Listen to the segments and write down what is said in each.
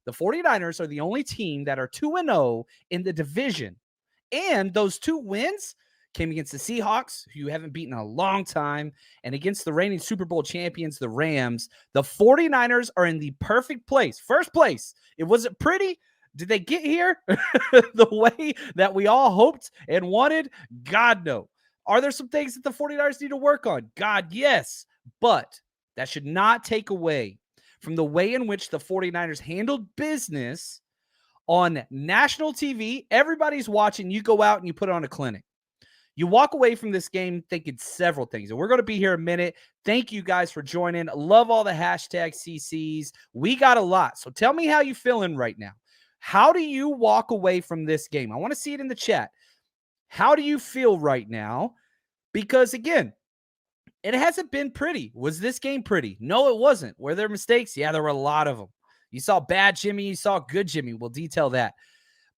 The 49ers are the only team that are 2-0 in the division. And those 2 wins came against the Seahawks, who you haven't beaten in a long time, and against the reigning Super Bowl champions, the Rams. The 49ers are in the perfect place. First place. It wasn't pretty. Did they get here the way that we all hoped and wanted? God, no. Are there some things that the 49ers need to work on? God, yes. But that should not take away from the way in which the 49ers handled business on national TV. Everybody's watching. You go out and you put on a clinic. You walk away from this game thinking several things. And we're going to be here a minute. Thank you guys for joining. Love all the hashtag CCs. We got a lot. So tell me how you feeling right now. How do you walk away from this game? I want to see it in the chat. How do you feel right now? Because again, it hasn't been pretty. Was this game pretty? No, it wasn't. Were there mistakes? Yeah, there were a lot of them. You saw bad Jimmy. You saw good Jimmy. We'll detail that.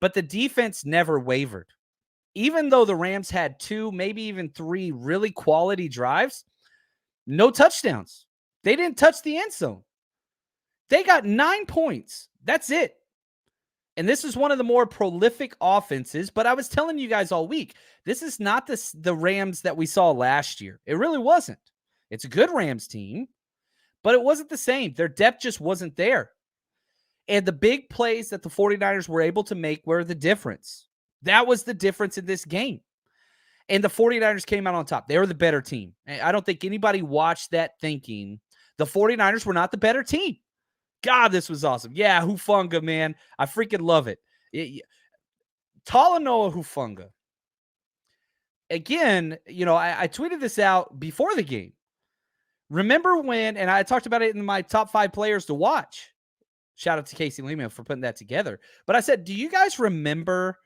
But the defense never wavered. Even though the Rams had 2, maybe even 3 really quality drives, no touchdowns. They didn't touch the end zone. They got 9 points. That's it. And this is one of the more prolific offenses, but I was telling you guys all week, this is not the Rams that we saw last year. It really wasn't. It's a good Rams team, but it wasn't the same. Their depth just wasn't there. And the big plays that the 49ers were able to make were the difference. That was the difference in this game. And the 49ers came out on top. They were the better team. I don't think anybody watched that thinking the 49ers were not the better team. God, this was awesome. Yeah, Hufanga, man. I freaking love it. Talanoa Hufanga. Again, I tweeted this out before the game. Remember when, and I talked about it in my top 5 players to watch. Shout out to Casey Lehman for putting that together. But I said, do you guys remember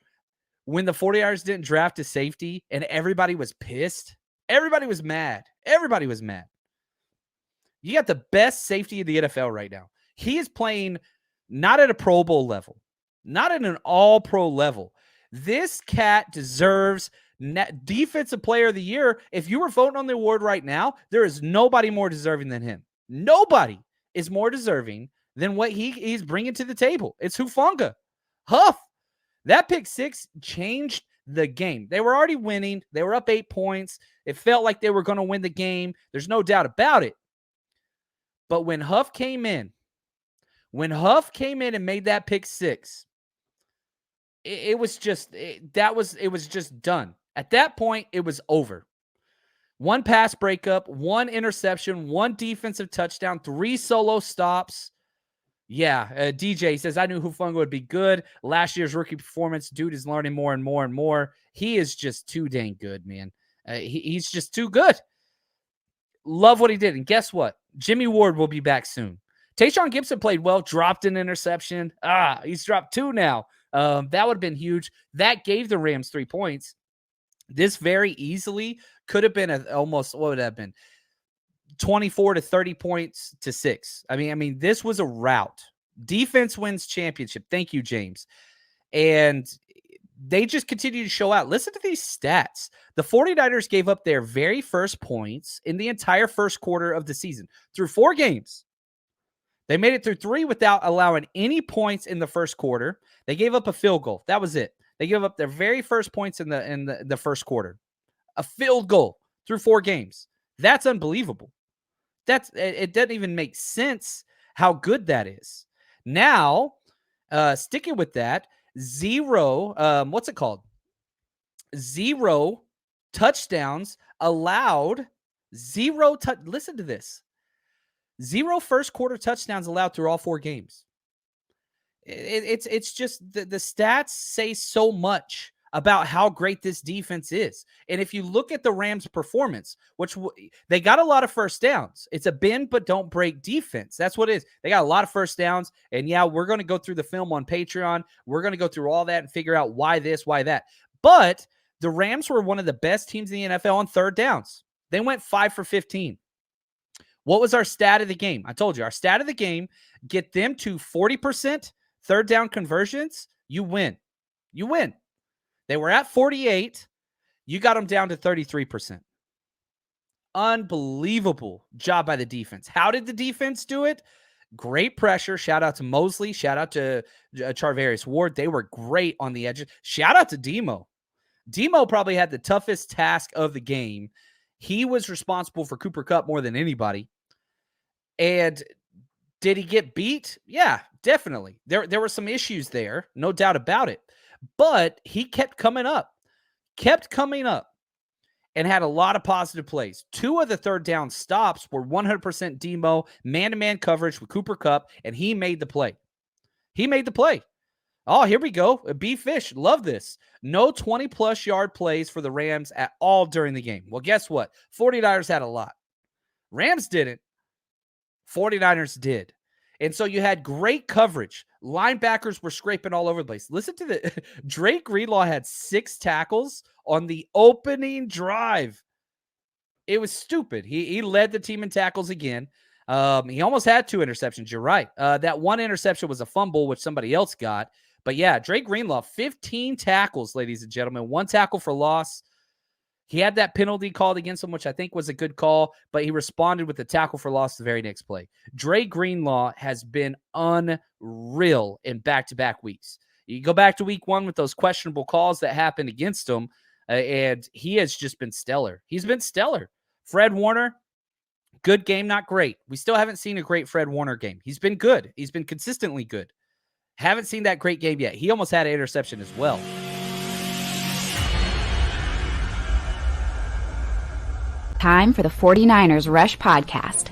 when the 49ers didn't draft a safety and everybody was pissed? Everybody was mad. Everybody was mad. You got the best safety in the NFL right now. He is playing not at a Pro Bowl level, not at an all-pro level. This cat deserves Defensive Player of the Year. If you were voting on the award right now, there is nobody more deserving than him. Nobody is more deserving than what he's bringing to the table. It's Hufanga. Huff. That pick 6 changed the game. They were already winning. They were up 8 points. It felt like they were going to win the game. There's no doubt about it. But when Huff came in and made that pick 6, it was just done. At that point, it was over. 1 pass breakup, 1 interception, 1 defensive touchdown, 3 solo stops. Yeah, DJ says, I knew Hufanga would be good. Last year's rookie performance, dude is learning more and more and more. He is just too dang good, man. He's just too good. Love what he did. And guess what? Jimmy Ward will be back soon. Tayshaun Gibson played well, dropped an interception. He's dropped 2 now. That would have been huge. That gave the Rams 3 points. This very easily could have been almost, what would that have been? 24 to 30 points to 6. I mean, this was a rout. Defense wins championship. Thank you, James. And they just continue to show out. Listen to these stats. The 49ers gave up their very first points in the entire first quarter of the season through 4 games. They made it through 3 without allowing any points in the first quarter. They gave up a field goal. That was it. They gave up their very first points in the first quarter. A field goal through 4 games. That's unbelievable. It doesn't even make sense how good that is. Now, sticking with that, 0 touchdowns allowed. Listen to this. 0 first quarter touchdowns allowed through all 4 games. It's just the stats say so much about how great this defense is. And if you look at the Rams' performance, which they got a lot of first downs. It's a bend but don't break defense. That's what it is. They got a lot of first downs. And yeah, we're going to go through the film on Patreon. We're going to go through all that and figure out why this, why that. But the Rams were one of the best teams in the NFL on third downs. They went 5 for 15. What was our stat of the game? I told you, our stat of the game, get them to 40% third down conversions, you win. You win. They were at 48. You got them down to 33%. Unbelievable job by the defense. How did the defense do it? Great pressure. Shout out to Mosley. Shout out to Charvarius Ward. They were great on the edges. Shout out to Demo. Demo probably had the toughest task of the game. He was responsible for Cooper Kupp more than anybody. And did he get beat? Yeah, definitely. There were some issues there, no doubt about it. But he kept coming up, and had a lot of positive plays. 2 of the third down stops were 100% Demo, man-to-man coverage with Cooper Kupp, and he made the play. Oh, here we go. B-Fish, love this. No 20-plus yard plays for the Rams at all during the game. Well, guess what? 49ers had a lot. Rams didn't. 49ers did. And so you had great coverage. Linebackers were scraping all over the place. Listen to the Drake Greenlaw had 6 tackles on the opening drive. It was stupid. He led the team in tackles again. He almost had 2 interceptions. You're right. That one interception was a fumble, which somebody else got. But yeah, Drake Greenlaw, 15 tackles, ladies and gentlemen. 1 tackle for loss. He had that penalty called against him, which I think was a good call, but he responded with the tackle for loss the very next play. Drake Greenlaw has been unreal in back-to-back weeks. You go back to week 1 with those questionable calls that happened against him, and he has just been stellar. He's been stellar. Fred Warner, good game, not great. We still haven't seen a great Fred Warner game. He's been good. He's been consistently good. Haven't seen that great game yet. He almost had an interception as well. Time for the 49ers Rush Podcast.